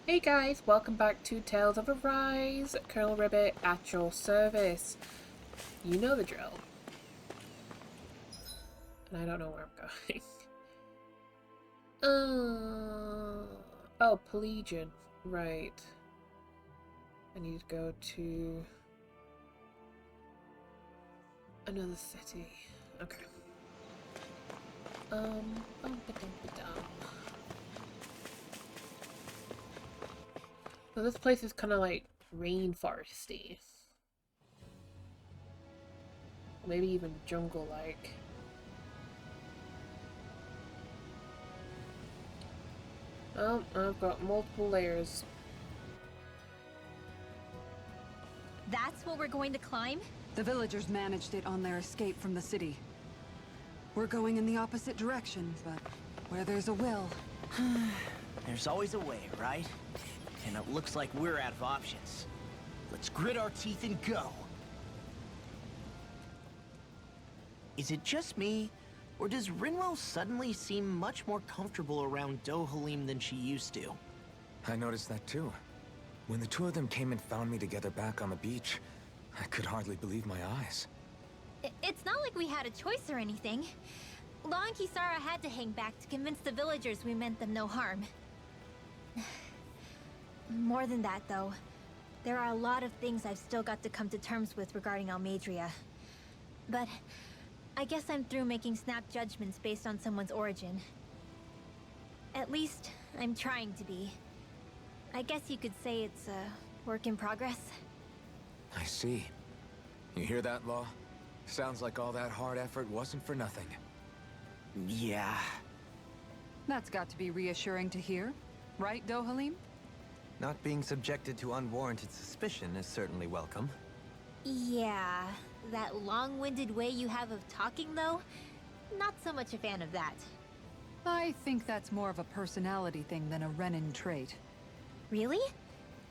Hey guys, welcome back to Tales of Arise. Colonel Ribbit at your service. You know the drill. And I don't know where I'm going. Oh, Pelegion. Right. I need to go to another city. Okay. Bum-ba-dum-ba-dum. So this place is kind of like rainforesty. Maybe even jungle-like. Oh, I've got multiple layers. That's what we're going to climb? The villagers managed it on their escape from the city. We're going in the opposite direction, but where there's a will... There's always a way, right? And it looks like we're out of options. Let's grit our teeth and go. Is it just me, or does Rinwell suddenly seem much more comfortable around Dohalim than she used to? I noticed that too. When the two of them came and found me together back on the beach, I could hardly believe my eyes. It's not like we had a choice or anything. Law and Kisara had to hang back to convince the villagers we meant them no harm. More than that, though. There are a lot of things I've still got to come to terms with regarding Almadria. But I guess I'm through making snap judgments based on someone's origin. At least, I'm trying to be. I guess you could say it's a work in progress. I see. You hear that, Law? Sounds like all that hard effort wasn't for nothing. Yeah. That's got to be reassuring to hear. Right, Dohalim? Not being subjected to unwarranted suspicion is certainly welcome. Yeah, that long-winded way you have of talking, though? Not so much a fan of that. I think that's more of a personality thing than a Renin trait. Really?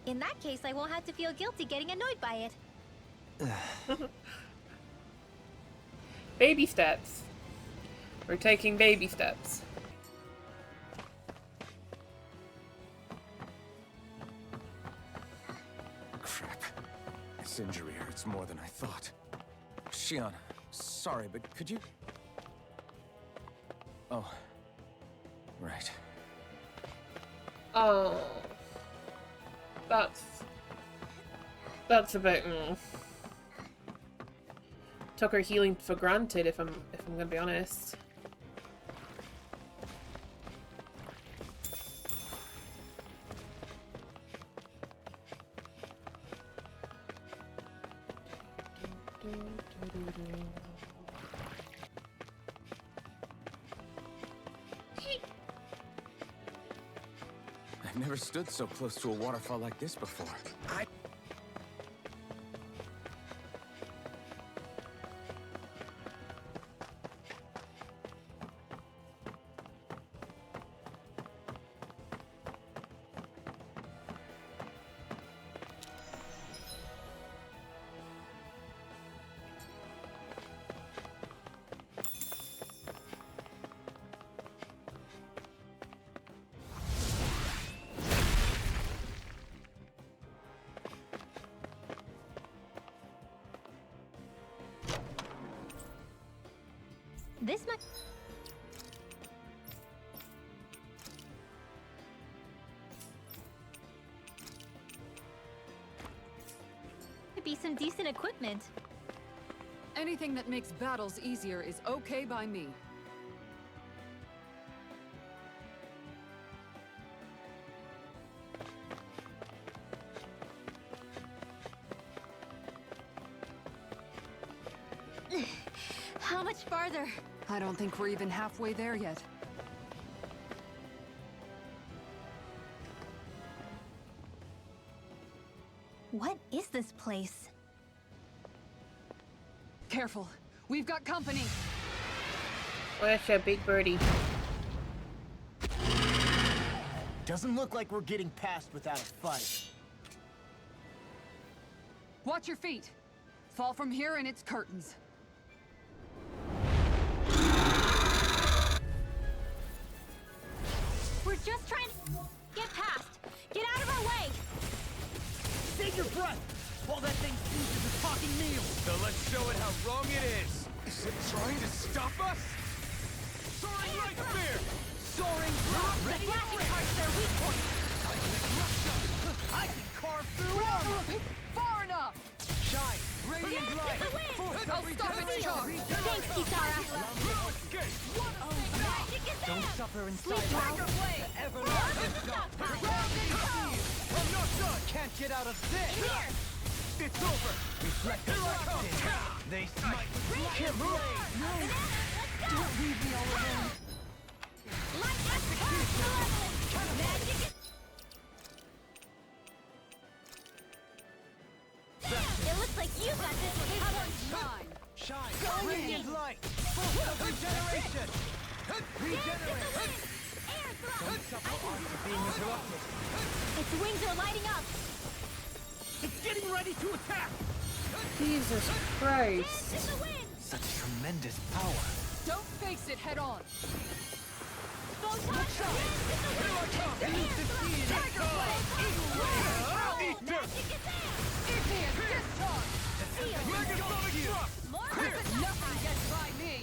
In that case, I won't have to feel guilty getting annoyed by it. Baby steps. We're taking baby steps. Crap. This injury hurts more than I thought. Shion, sorry, but could you... Oh. Right. Oh. That's a bit... Took her healing for granted, if I'm gonna be honest. I've never stood so close to a waterfall like this before. This might be some decent equipment. Anything that makes battles easier is okay by me. How much farther? I don't think we're even halfway there yet. What is this place? Careful. We've got company. Where's your big birdie? Doesn't look like we're getting past without a fight. Watch your feet. Fall from here and it's curtains. We're just trying to get past. Get out of our meal. So let's show it how wrong it is. Is it trying to stop us? Soaring light spear! Soaring drop! Ready to crush their weak point! I can carve through armor! Far enough! Shine! Radiant light! Force I'll of stop its regeneration! charge! Thanks, Kitara. No escape! Don't suffer in Sleep silence. now. Blade! Everlasting Round and pound! I'm not done! can't get out of this. Here. It's over! Reflect Here I come! They smite with Can't move! Don't leave me all alone. Light up the magic is... It looks like you got this one covered. Mine! Shine! Radiant light! Force of regeneration! Regenerate! Don't suffer after being interrupted. Its wings are lighting up. It's getting ready to attack! Jesus Christ. Dance in the wind. Such tremendous power. Don't face it head on! Photon. Dance in the wind. Elusive deity. Tiger Blade! Eagle Ray! Eat dirt! Magic is there. Igneous discharge! Megasonic thrust! More Nothing gets by me!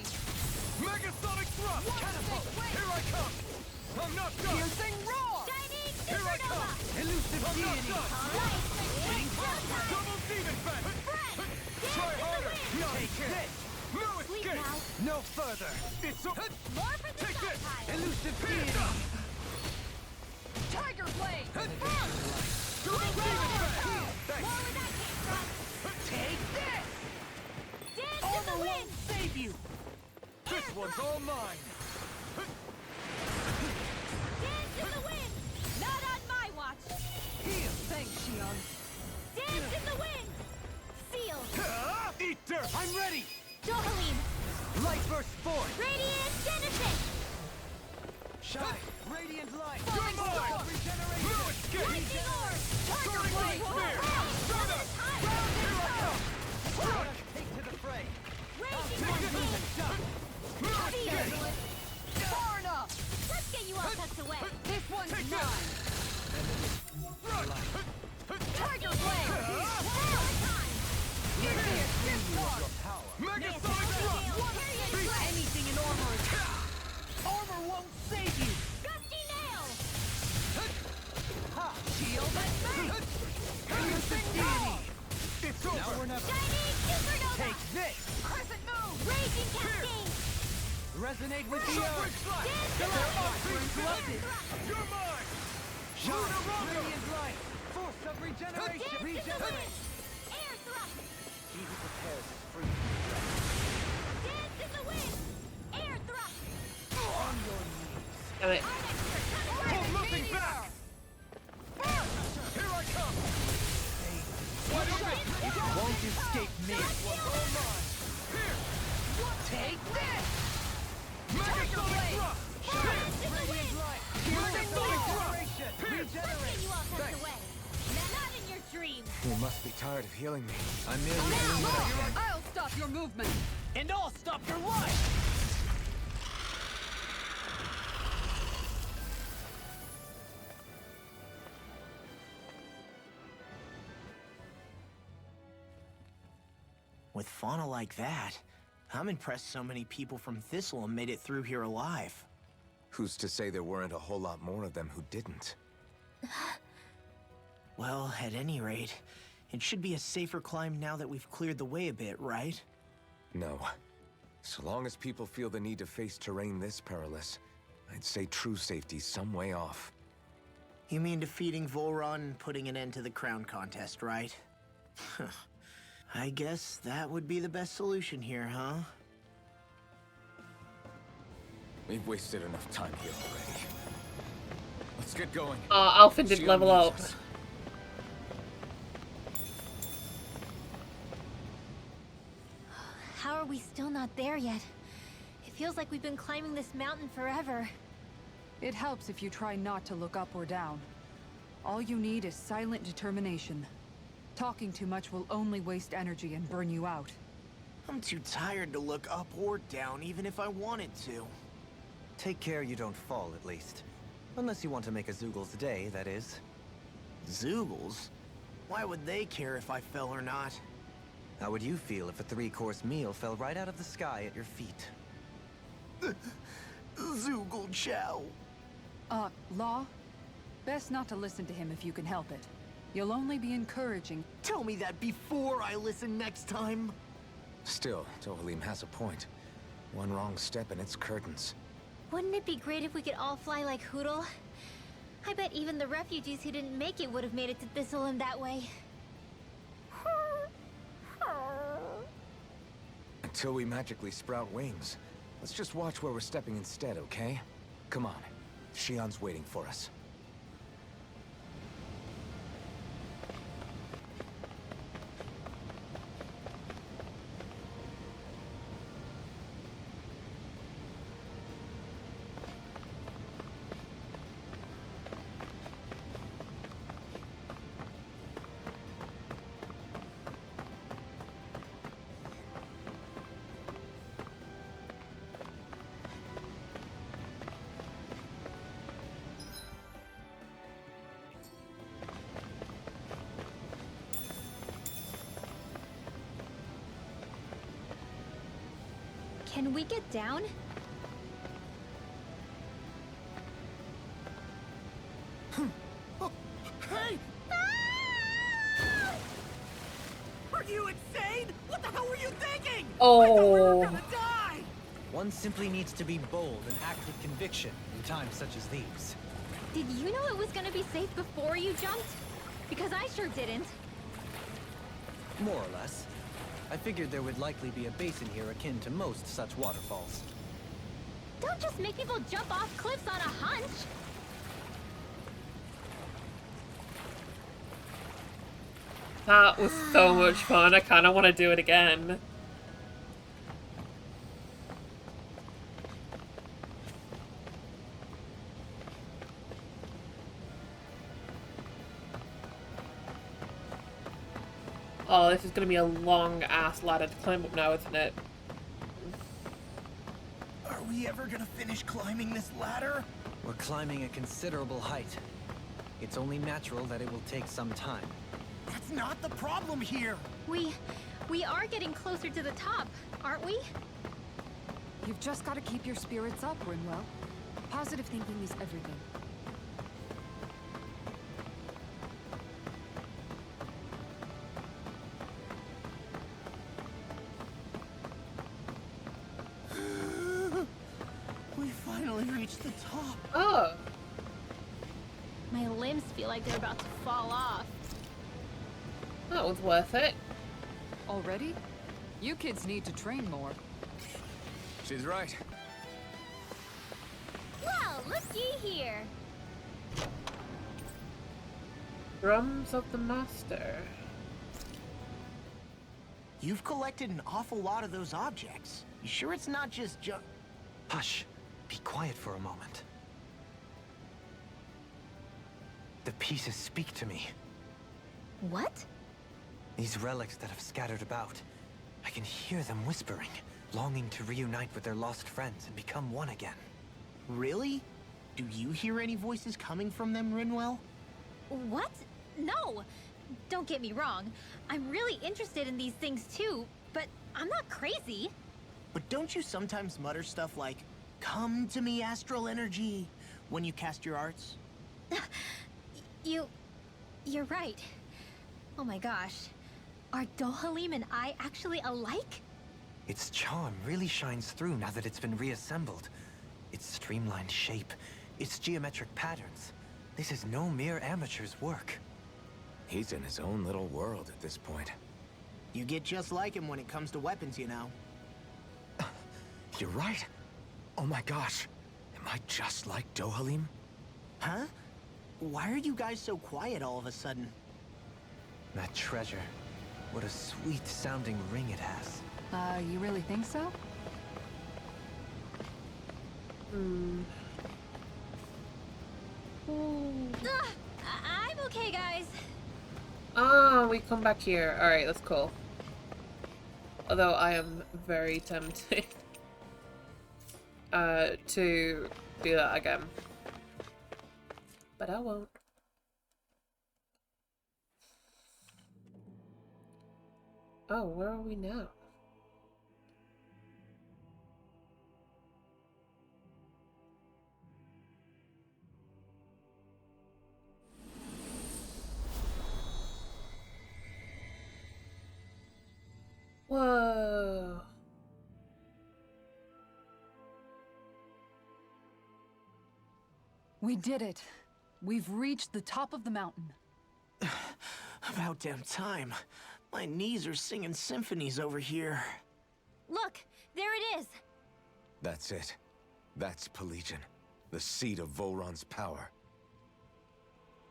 Megasonic thrust! Catapult! Here I come! I'm not done! Piercing roar! Shining Here I supernova. come! Elusive I'm not deity. done! Light. Wing showtime. Double demon fang! Dance Try in the harder! wind. No Take chance! this. No Sleep escape! now. No further. It's over! More for the Take this. showtime. Elusive deity. Tiger Blade! Double demon fang! Thanks! More where that came from. Take this. Dance in the wind. Save you. This one's all mine! Dance in the wind. Not on my watch. Heal! Thanks, Shion. Dance in the wind. Sealed. Eat dirt! I'm ready. Dohalim. Light burst forth. Radiant Genesis. Shine. Radiant light. You're mine! Force of regeneration. No escape! Lightning Orb. Soaring light spear! Start up! Here I come. Let us take to the fray. Raging Take this! Orb. No escape! Far enough! Let's get you all tucked away. This one's Take mine! Tiger Blade! Igneous discharge! Power. Megasonic thrust! Anything in armor is... Armor won't save you. Gusty Nail. Ha. Shield and face! Elusive deity. It's Now over! we're never. Shining Supernova. Take this. Crescent move! Raging Cascade. Resonate with the Subway earth. slide! Dance in They're the all wind. being Interrupted. You're mine! Shine. Lunarunga! Radiant light. Force of regeneration. Dance in the Regenerate. wind. Air thrust. He who prepares is free. Dance in the wind. Air thrust. On your knees. Damn it. Hold nothing back! Here I come! Why don't we... Won't escape me. All mine! Here! Take this. Megasonic thrust! Radiant light. Megasonic thrust! Regeneration. Let's Regenerate. get you all tucked away. Not in your dreams. You must be tired of healing me. I'm merely doing what I I'll stop your movement! And I'll stop your life. With fauna like that, I'm impressed so many people from Thistle made it through here alive. Who's to say there weren't a whole lot more of them who didn't? Well, at any rate, it should be a safer climb now that we've cleared the way a bit, right? No. So long as people feel the need to face terrain this perilous, I'd say true safety's some way off. You mean defeating Volron and putting an end to the crown contest, right? I guess that would be the best solution here, huh? We've wasted enough time here already. Let's get going. Alpha didn't Shield level needs up. us. How are we still not there yet? It feels like we've been climbing this mountain forever. It helps if you try not to look up or down. All you need is silent determination. Talking too much will only waste energy and burn you out. I'm too tired to look up or down, even if I wanted to. Take care you don't fall, at least. Unless you want to make a Zoogel's day, that is. Zoogles? Why would they care if I fell or not? How would you feel if a 3-course meal fell right out of the sky at your feet? Zoogle Chow. Law? Best not to listen to him if you can help it. You'll only be encouraging. Tell me that before I listen next time. Still, Dohalim has a point. One wrong step and it's curtains. Wouldn't it be great if we could all fly like Hootle? I bet even the refugees who didn't make it would have made it to Thistleum that way. Until we magically sprout wings. Let's just watch where we're stepping instead, okay? Come on. Shion's waiting for us. Can we get down? Hey! Are you insane? What the hell were you thinking? Oh. Die! One simply needs to be bold and act with conviction in times such as these. Did you know it was gonna be safe before you jumped? Because I sure didn't. More or less. I figured there would likely be a basin here akin to most such waterfalls. Don't just make people jump off cliffs on a hunch. That was so much fun. I kind of want to do it again. Oh, this is going to be a long-ass ladder to climb up now, isn't it? Are we ever gonna finish climbing this ladder? We're climbing a considerable height. It's only natural that it will take some time. That's not the problem here. We are getting closer to the top, aren't we? You've just got to keep your spirits up, Rinwell. Positive thinking is everything. We finally reached the top. Oh. My limbs feel like they're about to fall off. That was worth it. Already? You kids need to train more. She's right. Well, looky here. Drums of the Master. You've collected an awful lot of those objects. You sure it's not just Hush. Be quiet for a moment. The pieces speak to me. What? These relics that have scattered about. I can hear them whispering, longing to reunite with their lost friends and become one again. Really? Do you hear any voices coming from them, Rinwell? What? No! Don't get me wrong. I'm really interested in these things too, but I'm not crazy. But don't you sometimes mutter stuff like, "Come to me, astral energy," when you cast your arts? You're right. Oh my gosh. Are Dohalim and I actually alike? Its charm really shines through now that it's been reassembled. Its streamlined shape, its geometric patterns. This is no mere amateur's work. He's in his own little world at this point. You get just like him when it comes to weapons, you know. You're right. Oh my gosh. Am I just like Dohalim? Huh? Why are you guys so quiet all of a sudden? That treasure. What a sweet sounding ring it has. You really think so? I'm okay, guys. Ah, we come back here. Alright, that's cool. Although I am very tempted to do that again. But I won't. Oh, where are we now? Whoa. We did it. We've reached the top of the mountain. About damn time. My knees are singing symphonies over here. Look, there it is. That's it. That's Pelegion, the seat of Volron's power.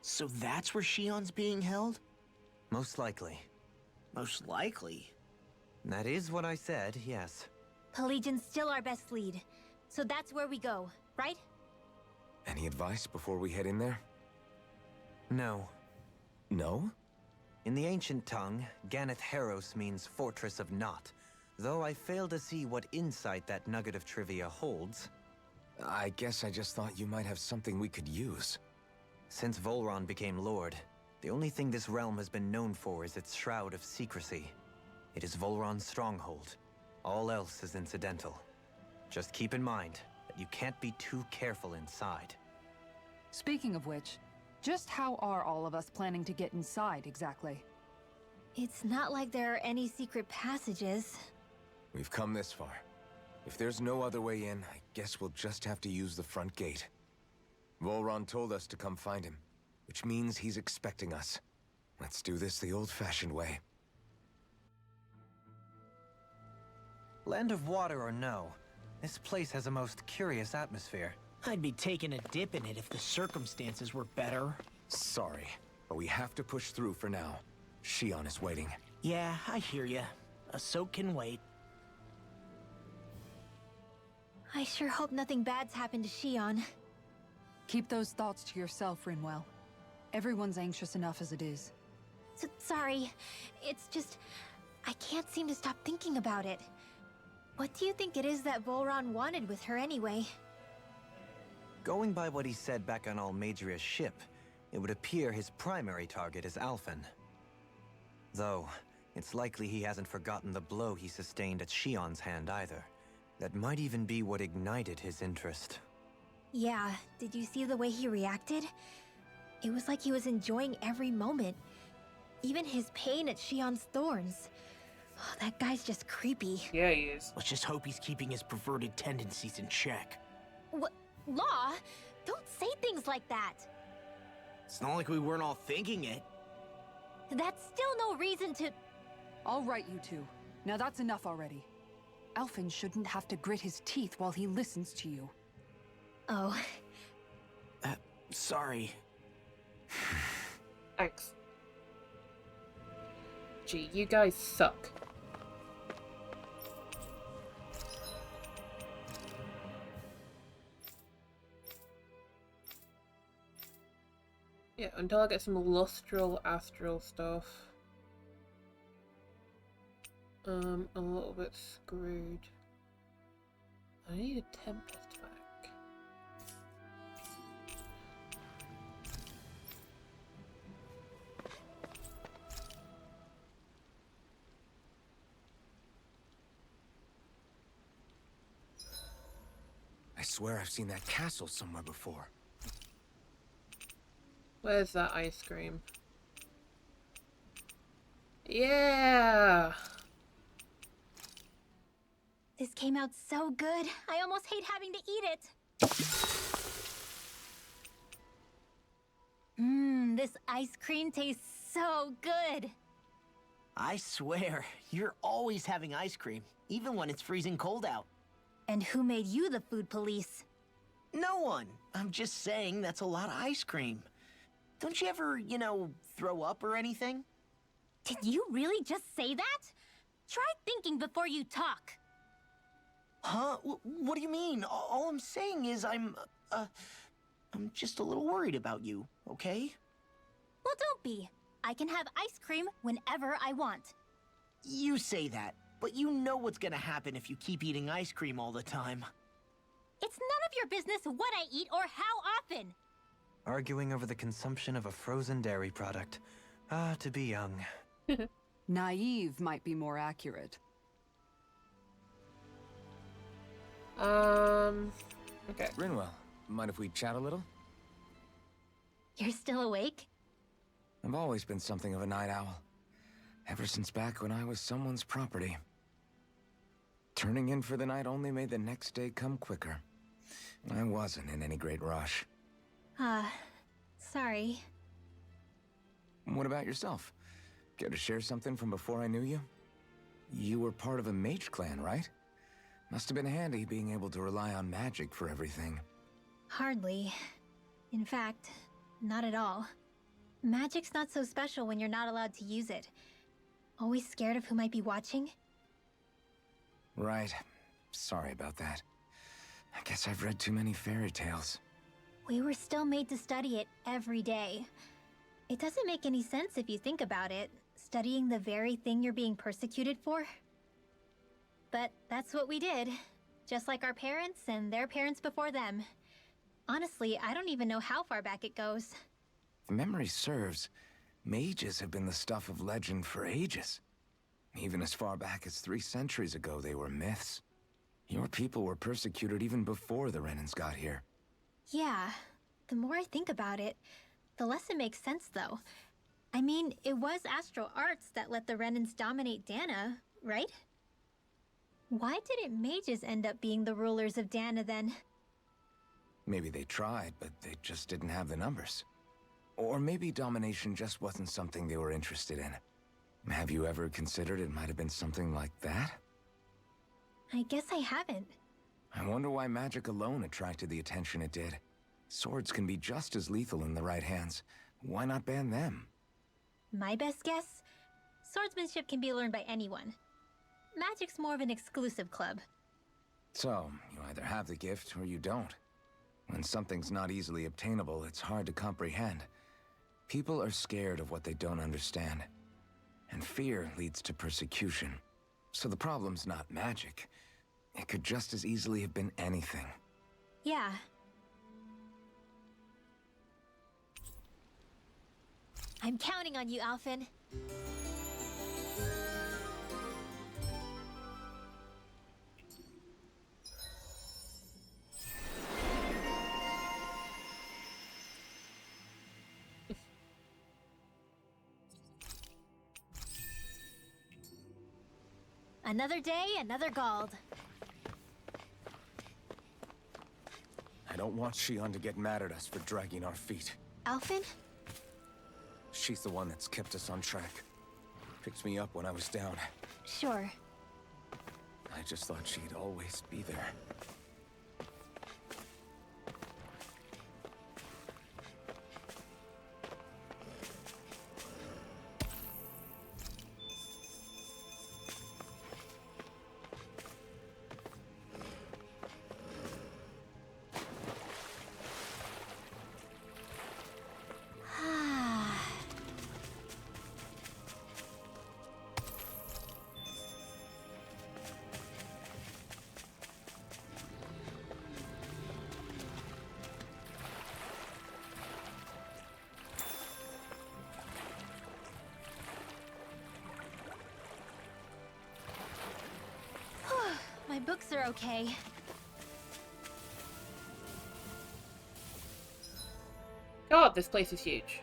So that's where Shion's being held? Most likely. Most likely. That is what I said, yes. Pelegion's still our best lead. So that's where we go, right? Any advice before we head in there? No. No? In the ancient tongue, Ganeth Heros means Fortress of Naught, though I fail to see what insight that nugget of trivia holds. I guess I just thought you might have something we could use. Since Volron became Lord, the only thing this realm has been known for is its shroud of secrecy. It is Volron's stronghold. All else is incidental. Just keep in mind that you can't be too careful inside. Speaking of which, just how are all of us planning to get inside exactly? It's not like there are any secret passages. We've come this far. If there's no other way in, I guess we'll just have to use the front gate. Volron told us to come find him, which means he's expecting us. Let's do this the old-fashioned way. Land of water or no, this place has a most curious atmosphere. I'd be taking a dip in it if the circumstances were better. Sorry, but we have to push through for now. Shion is waiting. Yeah, I hear ya. A soak can wait. I sure hope nothing bad's happened to Shion. Keep those thoughts to yourself, Rinwell. Everyone's anxious enough as it is. Sorry. It's just... I can't seem to stop thinking about it. What do you think it is that Volron wanted with her anyway? Going by what he said back on Almadria's ship, it would appear his primary target is Alphen. Though, it's likely he hasn't forgotten the blow he sustained at Shion's hand either. That might even be what ignited his interest. Yeah, did you see the way he reacted? It was like he was enjoying every moment. Even his pain at Shion's thorns. Oh, that guy's just creepy. Yeah, he is. Let's just hope he's keeping his perverted tendencies in check. What? Law? Don't say things like that. It's not like we weren't all thinking it. That's still no reason to... All right, you two. Now that's enough already. Alphen shouldn't have to grit his teeth while he listens to you. Oh. Sorry. Thanks. Gee, you guys suck. Yeah, until I get some lustral astral stuff. I'm a little bit screwed. I need a Tempest back. I swear I've seen that castle somewhere before. Where's that ice cream? Yeah! This came out so good. I almost hate having to eat it. This ice cream tastes so good. I swear, you're always having ice cream, even when it's freezing cold out. And who made you the food police? No one. I'm just saying that's a lot of ice cream. Don't you ever, throw up or anything? Did you really just say that? Try thinking before you talk. Huh? What do you mean? All I'm saying is I'm just a little worried about you, okay? Well, don't be. I can have ice cream whenever I want. You say that, but you know what's gonna happen if you keep eating ice cream all the time. It's none of your business what I eat or how often. Arguing over the consumption of a frozen dairy product. Ah, to be young. Naive might be more accurate. Okay. Rinwell, mind if we chat a little? You're still awake? I've always been something of a night owl. Ever since back when I was someone's property. Turning in for the night only made the next day come quicker. I wasn't in any great rush. Sorry. What about yourself? Care to share something from before I knew you? You were part of a mage clan, right? Must have been handy being able to rely on magic for everything. Hardly. In fact, not at all. Magic's not so special when you're not allowed to use it. Always scared of who might be watching? Right. Sorry about that. I guess I've read too many fairy tales. We were still made to study it every day. It doesn't make any sense if you think about it, studying the very thing you're being persecuted for. But that's what we did, just like our parents and their parents before them. Honestly, I don't even know how far back it goes. If memory serves, mages have been the stuff of legend for ages. Even as far back as 3 centuries ago, they were myths. Your people were persecuted even before the Renans got here. Yeah, the more I think about it, the less it makes sense though. I mean, it was astral arts that let the Renans dominate Dana, right? Why didn't mages end up being the rulers of Dana then? Maybe they tried, but they just didn't have the numbers. Or maybe domination just wasn't something they were interested in. Have you ever considered it might have been something like that? I guess I haven't. I wonder why magic alone attracted the attention it did. Swords can be just as lethal in the right hands. Why not ban them? My best guess? Swordsmanship can be learned by anyone. Magic's more of an exclusive club. So, you either have the gift or you don't. When something's not easily obtainable, it's hard to comprehend. People are scared of what they don't understand. And fear leads to persecution. So the problem's not magic. It could just as easily have been anything. Yeah. I'm counting on you, Alphen. Another day, another Gald. I don't want Shion to get mad at us for dragging our feet. Alphen? She's the one that's kept us on track. Picked me up when I was down. Sure. I just thought she'd always be there. My books are okay. God, this place is huge.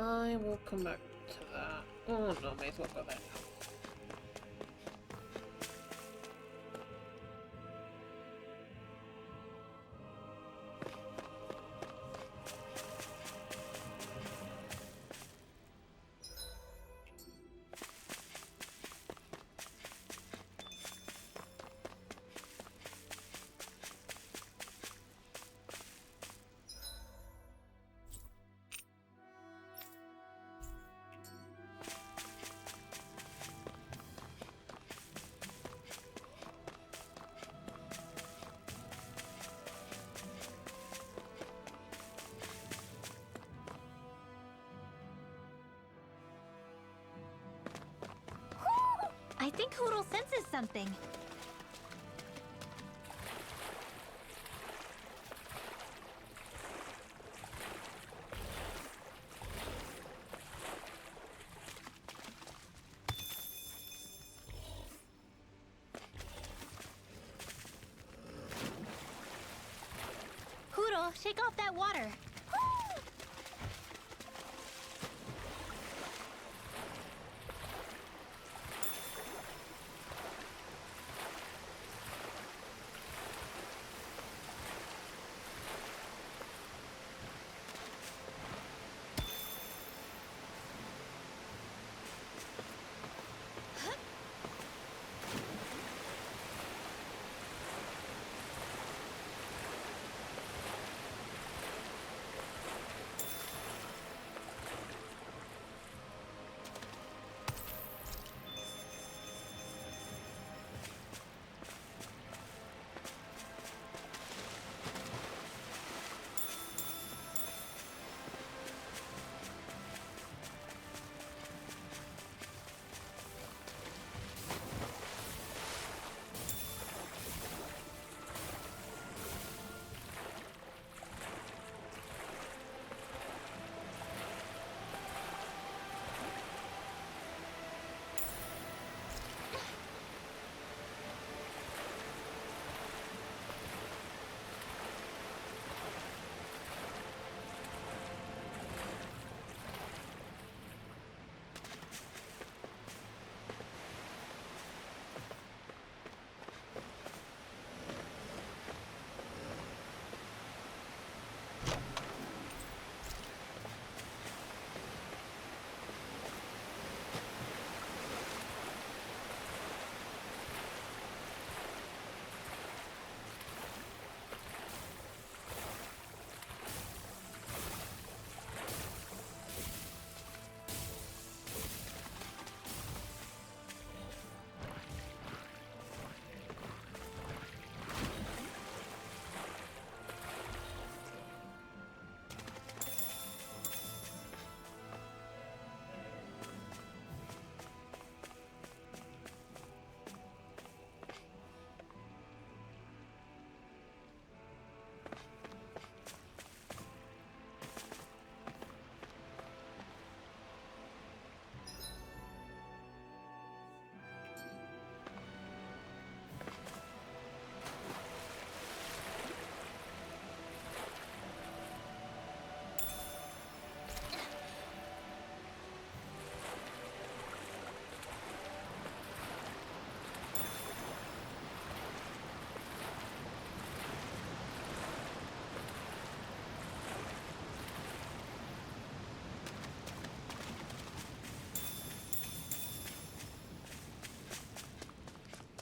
I will come back to that. Oh no, may as well go there now. I think Hoodle senses something. Hoodle, shake off that water.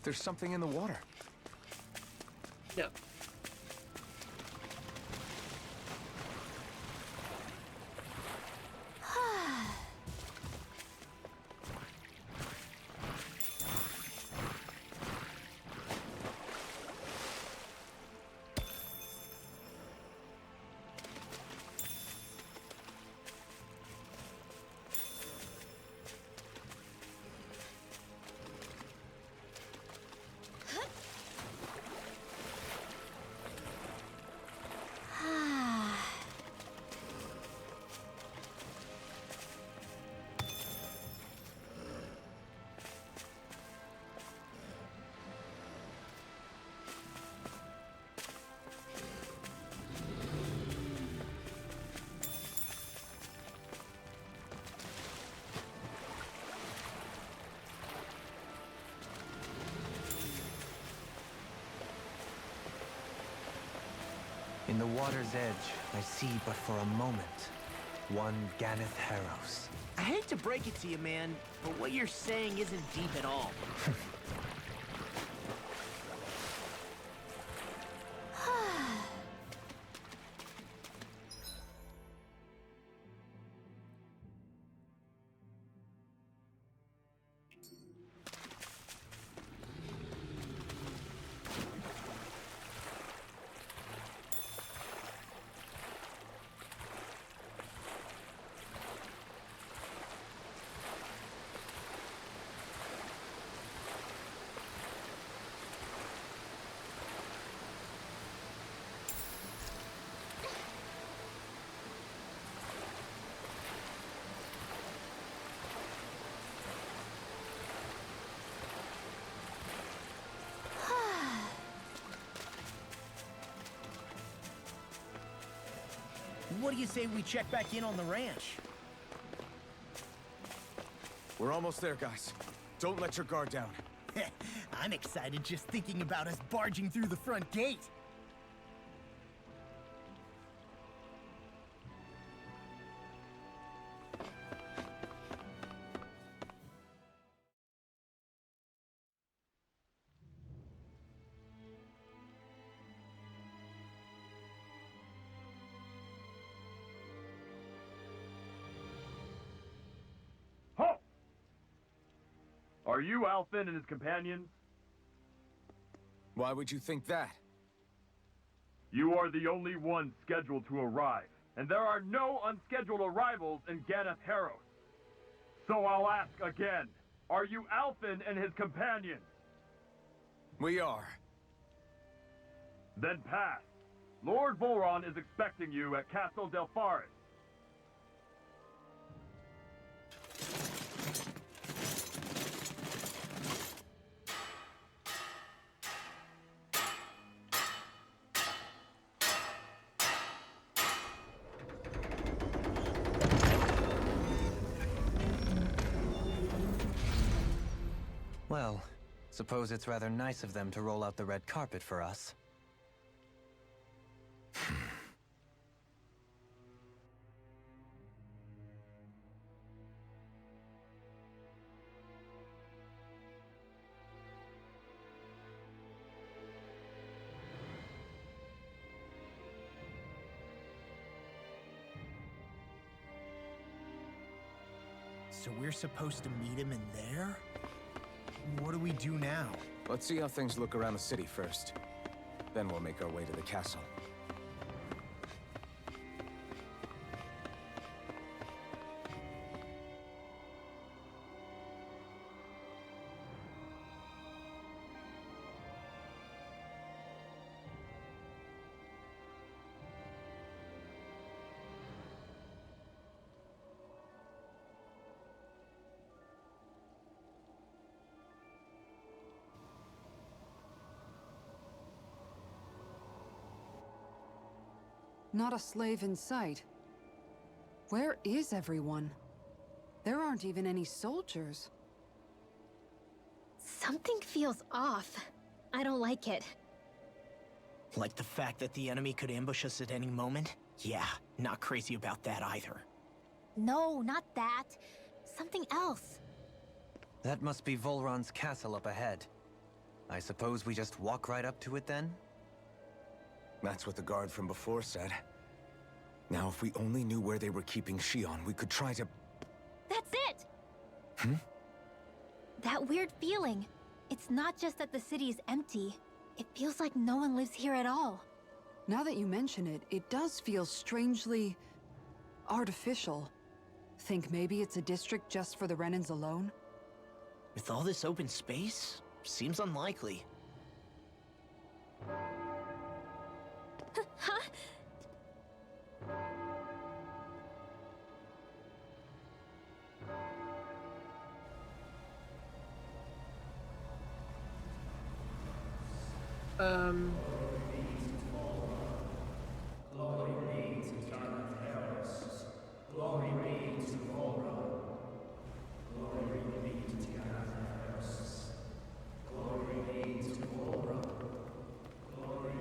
There's something in the water. No. In the water's edge, I see but for a moment one Ganeth Harrows. I hate to break it to you, man, but what you're saying isn't deep at all. What do you say we check back in on the ranch? We're almost there, guys. Don't let your guard down. I'm excited just thinking about us barging through the front gate. Halt! Are you Alfin and his companions? Why would you think that? You are the only one scheduled to arrive, and there are no unscheduled arrivals in Ganeth Harrows. So I'll ask again, are you Alfin and his companions? We are. Then pass. Lord Volron is expecting you at Castle Del Faris. Well, suppose it's rather nice of them to roll out the red carpet for us. So we're supposed to meet him in there? What do we do now? Let's see how things look around the city first. Then we'll make our way to the castle. Not a slave in sight. Where is everyone? There aren't even any soldiers. Something feels off. I don't like it. Like the fact that the enemy could ambush us at any moment? Yeah, not crazy about that either. No, not that. Something else. That must be Volron's castle up ahead. I suppose we just walk right up to it then? That's what the guard from before said. Now, if we only knew where they were keeping Shion, we could try to... That's it! Hmm? That weird feeling. It's not just that the city is empty. It feels like no one lives here at all. Now that you mention it, it does feel strangely... artificial. Think maybe it's a district just for the Renans alone? With all this open space? Seems unlikely. Huh?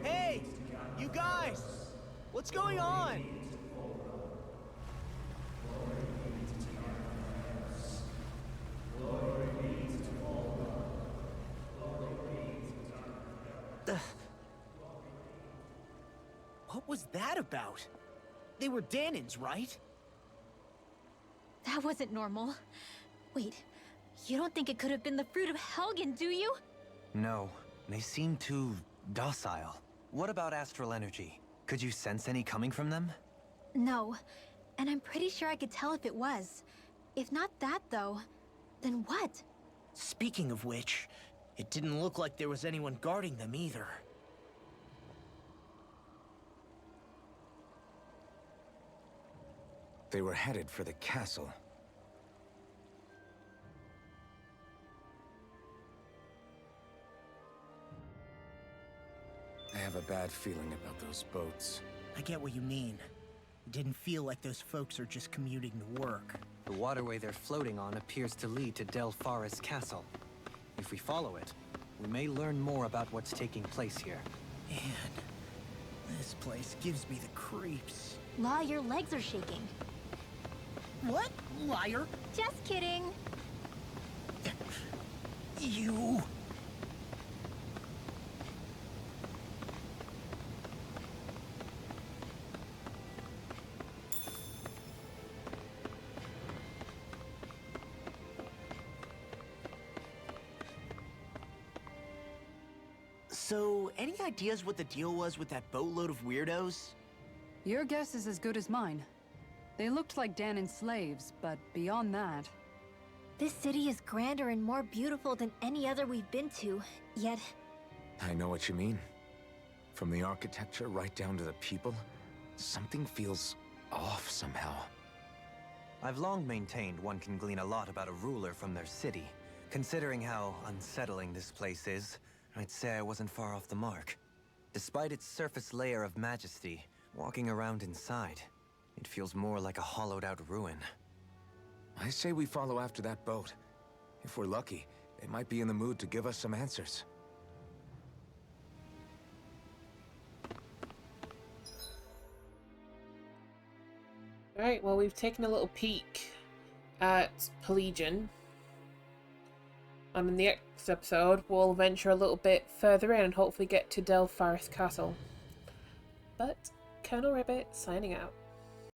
Hey! You guys! was that about? They were Danins, right? That wasn't normal. Wait, you don't think it could have been the fruit of Helgen, do you? No, they seem too docile. What about astral energy? Could you sense any coming from them? No, and I'm pretty sure I could tell if it was. If not that, though, then what? Speaking of which, it didn't look like there was anyone guarding them either. They were headed for the castle. I have a bad feeling about those boats. I get what you mean. It didn't feel like those folks are just commuting to work. The waterway they're floating on appears to lead to Del Farra's castle. If we follow it, we may learn more about what's taking place here. Man, this place gives me the creeps. Law, your legs are shaking. What? Liar? Just kidding. You... So, any ideas what the deal was with that boatload of weirdos? Your guess is as good as mine. They looked like Danon slaves, but beyond that... This city is grander and more beautiful than any other we've been to, yet... I know what you mean. From the architecture right down to the people, something feels off somehow. I've long maintained one can glean a lot about a ruler from their city. Considering how unsettling this place is, I'd say I wasn't far off the mark. Despite its surface layer of majesty, walking around inside, it feels more like a hollowed-out ruin. I say we follow after that boat. If we're lucky, they might be in the mood to give us some answers. Alright, well, we've taken a little peek at Pelegion. And in the next episode, we'll venture a little bit further in and hopefully get to Del Farra's castle. But, Colonel Ribbit signing out.